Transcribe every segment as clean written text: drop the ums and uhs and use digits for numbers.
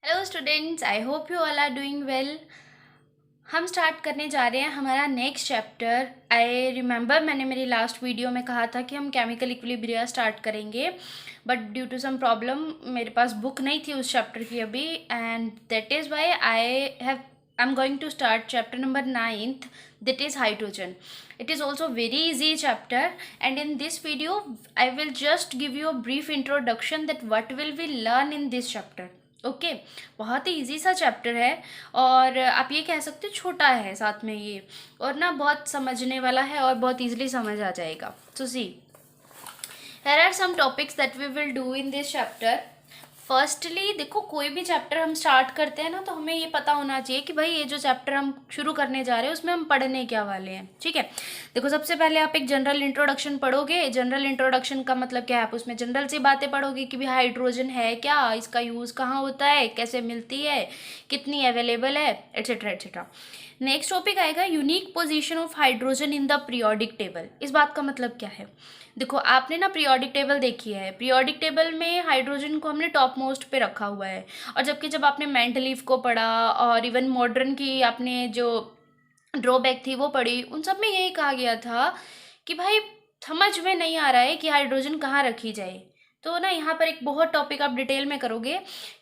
Hello students, I hope you all are doing well. हम start करने जा रहे हैं हमारा नेक्स्ट चैप्टर। आई रिमेंबर मैंने मेरी लास्ट वीडियो में कहा था कि हम केमिकल इक्विलिब्रिया स्टार्ट करेंगे, but due to some problem मेरे पास बुक नहीं थी उस चैप्टर की अभी, and that is why I am going to start chapter number 9th, that is hydrogen. It is also very easy chapter, and in this video I will just give you a brief introduction that what will we learn in this chapter. Okay बहुत ही easy सा chapter है, और आप ये कह सकते हो छोटा है साथ में ये, और ना बहुत समझने वाला है और बहुत इजीली समझ आ जाएगा. सो सी, here are some topics that we will do in this chapter. Firstly देखो, कोई भी चैप्टर हम स्टार्ट करते हैं ना, तो हमें ये पता होना चाहिए कि भाई ये जो चैप्टर हम शुरू करने जा रहे हैं उसमें हम पढ़ने क्या वाले हैं. ठीक है, देखो सबसे पहले आप एक जनरल इंट्रोडक्शन पढ़ोगे. जनरल इंट्रोडक्शन का मतलब क्या है, आप उसमें जनरल सी बातें पढ़ोगे कि भाई हाइड्रोजन है क्या, इसका यूज़ कहाँ होता है, कैसे मिलती है, कितनी अवेलेबल है, एट्सेट्रा एट्सेट्रा. नेक्स्ट टॉपिक आएगा unique position of hydrogen in the periodic table. इस बात का मतलब क्या है, देखो आपने ना पीरियोडिक टेबल देखी है. पीरियोडिक टेबल में हाइड्रोजन को हमने टॉप मोस्ट पे रखा हुआ है, और जबकि जब आपने मेंडलीव को पढ़ा और इवन मॉडर्न की आपने जो ड्रॉबैक थी वो पढ़ी, उन सब में यही कहा गया था कि भाई समझ में नहीं आ रहा है कि हाइड्रोजन कहाँ रखी जाए. तो ना यहाँ पर एक बहुत टॉपिक आप डिटेल में करोगे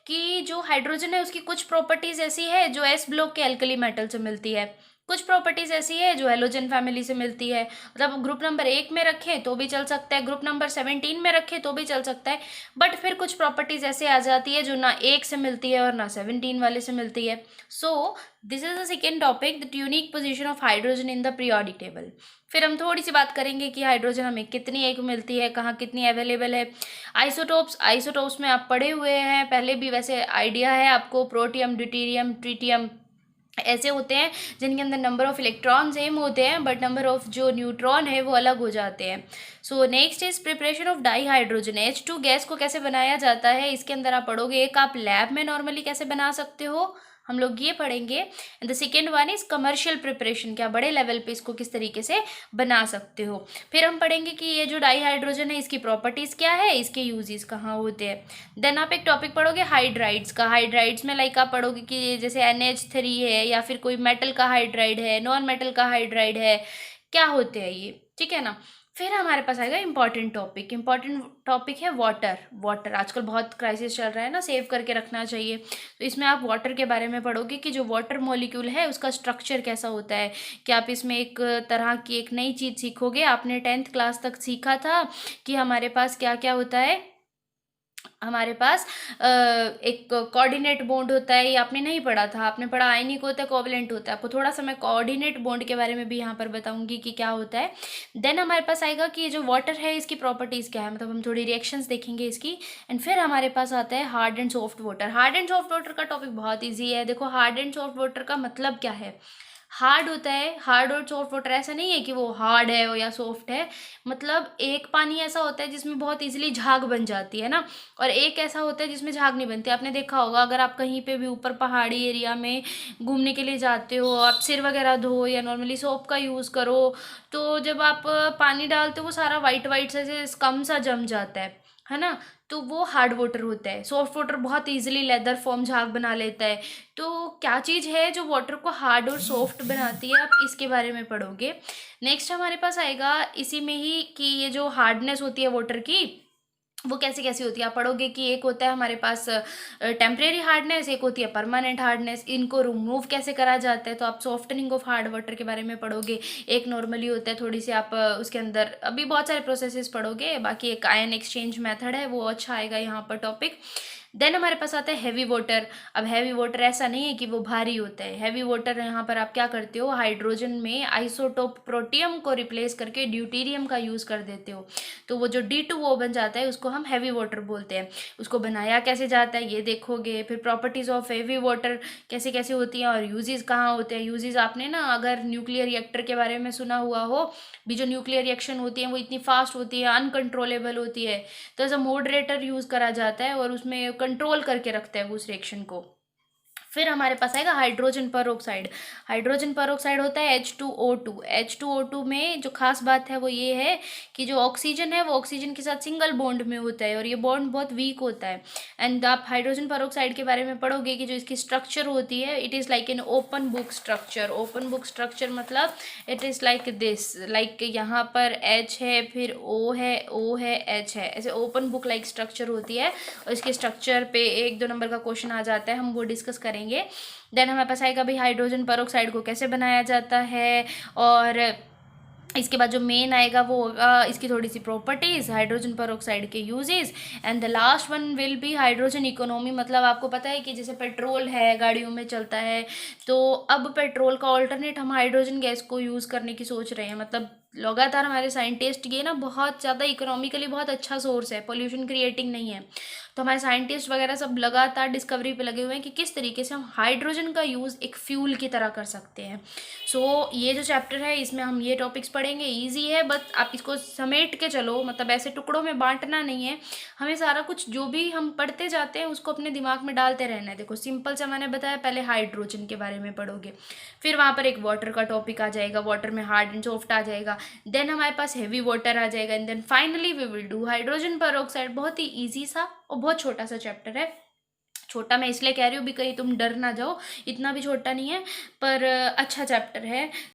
कि जो हाइड्रोजन है उसकी कुछ प्रॉपर्टीज ऐसी है जो एस ब्लॉक के एल्कली मेटल से मिलती है, कुछ प्रॉपर्टीज ऐसी है जो हेलोजन फैमिली से मिलती है. मतलब ग्रुप नंबर 1 में रखें तो भी चल सकता है, ग्रुप नंबर 17 में रखें तो भी चल सकता है, बट फिर कुछ प्रॉपर्टीज ऐसे आ जाती है जो ना 1 से मिलती है और ना 17 वाले से मिलती है. So this is the second topic, the unique position of hydrogen in the periodic table. फिर हम थोड़ी सी बात करेंगे कि हाइड्रोजन हमें कितनी एक मिलती है, कहाँ कितनी अवेलेबल है. आइसोटोप्स में आप पढ़े हुए हैं पहले भी, वैसे आइडिया है आपको. प्रोटियम, ड्यूटेरियम, ट्रिटियम ऐसे होते हैं जिनके अंदर नंबर ऑफ इलेक्ट्रॉन सेम होते हैं, बट नंबर ऑफ जो न्यूट्रॉन है वो अलग हो जाते हैं. So next is preparation of di hydrogen. H2 gas को कैसे बनाया जाता है इसके अंदर आप पढ़ोगे. एक आप लैब में नॉर्मली कैसे बना सकते हो, हम लोग ये पढ़ेंगे. And the second one is commercial preparation, क्या बड़े लेवल पे इसको किस तरीके से बना सकते हो. फिर हम पढ़ेंगे कि ये जो डाई हाइड्रोजन है इसकी प्रॉपर्टीज क्या है, इसके यूजेस कहाँ होते हैं. देन आप एक टॉपिक पढ़ोगे हाइड्राइड्स का. हाइड्राइड्स में लाइक आप पढ़ोगे कि जैसे NH3 है या फिर कोई मेटल का हाइड्राइड है, नॉन मेटल का हाइड्राइड है, क्या होते हैं ये. ठीक है ना. फिर हमारे पास आएगा इंपॉर्टेंट टॉपिक है वाटर. वाटर आजकल बहुत क्राइसिस चल रहा है ना, सेव करके रखना चाहिए. तो इसमें आप वाटर के बारे में पढ़ोगे कि जो वाटर मॉलिक्यूल है उसका स्ट्रक्चर कैसा होता है. कि आप इसमें एक तरह की एक नई चीज़ सीखोगे. आपने 10th क्लास तक सीखा था कि हमारे पास क्या क्या होता है. हमारे पास एक कोऑर्डिनेट बॉन्ड होता है, ये आपने नहीं पढ़ा था. आपने पढ़ा आयनिक होता है, कोवलेंट होता है. आपको थोड़ा सा मैं कोऑर्डिनेट बॉन्ड के बारे में भी यहाँ पर बताऊंगी कि क्या होता है. देन हमारे पास आएगा कि ये जो वाटर है इसकी प्रॉपर्टीज़ क्या है, मतलब हम थोड़ी रिएक्शंस देखेंगे इसकी. एंड फिर हमारे पास आता है hard and soft water. Hard and soft water का टॉपिक बहुत ईजी है. देखो हार्ड एंड सॉफ्ट वाटर का मतलब क्या है. हार्ड होता है, हार्ड और सॉफ्ट वाटर ऐसा नहीं है कि वो हार्ड है या सॉफ्ट है. मतलब एक पानी ऐसा होता है जिसमें बहुत इजीली झाग बन जाती है ना, और एक ऐसा होता है जिसमें झाग नहीं बनती. आपने देखा होगा अगर आप कहीं पे भी ऊपर पहाड़ी एरिया में घूमने के लिए जाते हो, आप सिर वगैरह धो या नॉर्मली सोप का यूज़ करो, तो जब आप पानी डालते हो वो सारा वाइट वाइट से कम सा जम जाता है ना. तो वो हार्ड वाटर होता है. सॉफ्ट वाटर बहुत इजीली लेदर फॉर्म झाग बना लेता है. तो क्या चीज़ है जो वाटर को हार्ड और सॉफ्ट बनाती है, आप इसके बारे में पढ़ोगे. नेक्स्ट हमारे पास आएगा इसी में ही कि ये जो हार्डनेस होती है वाटर की वो कैसे कैसी होती है. आप पढ़ोगे कि एक होता है हमारे पास टेम्परेरी हार्डनेस, एक होती है परमानेंट हार्डनेस. इनको रिमूव कैसे करा जाता है, तो आप सॉफ्टनिंग ऑफ हार्ड वाटर के बारे में पढ़ोगे. एक नॉर्मली होता है थोड़ी सी आप उसके अंदर अभी बहुत सारे प्रोसेसेस पढ़ोगे. बाकी एक आयन एक्सचेंज मेथड है, वो अच्छा आएगा यहाँ पर टॉपिक. देन हमारे पास आता है हैवी वाटर. अब हैवी वाटर ऐसा नहीं है कि वो भारी होता है. हैवी वाटर यहाँ पर आप क्या करते हो, हाइड्रोजन में आइसोटोप प्रोटियम को रिप्लेस करके ड्यूटेरियम का यूज़ कर देते हो, तो वो जो D2O बन जाता है उसको हम हैवी वाटर बोलते हैं. उसको बनाया कैसे जाता है ये देखोगे. फिर प्रॉपर्टीज़ ऑफ हैवी वाटर कैसे कैसे होती हैं और यूजेस कहाँ होते हैं. यूजेस आपने ना अगर न्यूक्लियर रिएक्टर के बारे में सुना हुआ हो, भी जो न्यूक्लियर रिएक्शन होती है वो इतनी फास्ट होती है, अनकंट्रोलेबल होती है, तो एज अ मॉडरेटर यूज़ करा जाता है और उसमें कंट्रोल करके रखता है वो उस रिएक्शन को. फिर हमारे पास आएगा हाइड्रोजन पर हाइड्रोजन पर होता है H2O2। H2O2 में जो खास बात है वो ये है कि जो ऑक्सीजन है वो ऑक्सीजन के साथ सिंगल बॉन्ड में होता है और ये बॉन्ड बहुत वीक होता है। एंड आप हाइड्रोजन पर के बारे में पढ़ोगे कि जो इसकी स्ट्रक्चर होती है, it is like an open book structure. Open book structure मतलब it is like this, like यहाँ पर H है, फिर O है H है, ऐसे ओपन बुक लाइक स्ट्रक्चर होती है। और इसके स्ट्रक्चर पे 1-2 नंबर का क्वेश्चन आ जाता है, हम वो डिस्कस करेंगे। देन हमारे पास आएगा भाई हाइड्रोजन पर को कैसे बनाया जाता है, और इसके बाद जो मेन आएगा वो होगा इसकी थोड़ी सी प्रॉपर्टीज़, हाइड्रोजन पर के uses. And the last one will be hydrogen economy. मतलब आपको पता है कि जैसे पेट्रोल है गाड़ियों में चलता है, तो अब पेट्रोल का ऑल्टरनेट हम हाइड्रोजन गैस को यूज़ करने की सोच रहे हैं। मतलब लगातार हमारे साइंटिस्ट ये ना बहुत ज़्यादा इकोनॉमिकली बहुत अच्छा सोर्स है, पोल्यूशन क्रिएटिंग नहीं है। तो हमारे साइंटिस्ट वगैरह सब लगातार डिस्कवरी पे लगे हुए हैं कि किस तरीके से हम हाइड्रोजन का यूज़ एक फ्यूल की तरह कर सकते हैं। सो ये जो चैप्टर है इसमें हम ये टॉपिक्स पढ़ेंगे। इजी है, बस आप इसको समेट के चलो, मतलब ऐसे टुकड़ों में बांटना नहीं है। हमें सारा कुछ जो भी हम पढ़ते जाते हैं उसको अपने दिमाग में डालते रहना है। देखो सिंपल से मैंने बताया, पहले हाइड्रोजन के बारे में पढ़ोगे, फिर वहाँ पर एक वाटर का टॉपिक आ जाएगा, वाटर में हार्ड एंड सॉफ्ट आ जाएगा, देन हमारे पास हेवी वाटर आ जाएगा, and then finally we will do hydrogen पर। बहुत ही ईजी सा और बहुत छोटा सा चैप्टर है। छोटा मैं इसलिए कह रही हूँ भी कहीं तुम डर ना जाओ, इतना भी छोटा नहीं है, पर अच्छा चैप्टर है।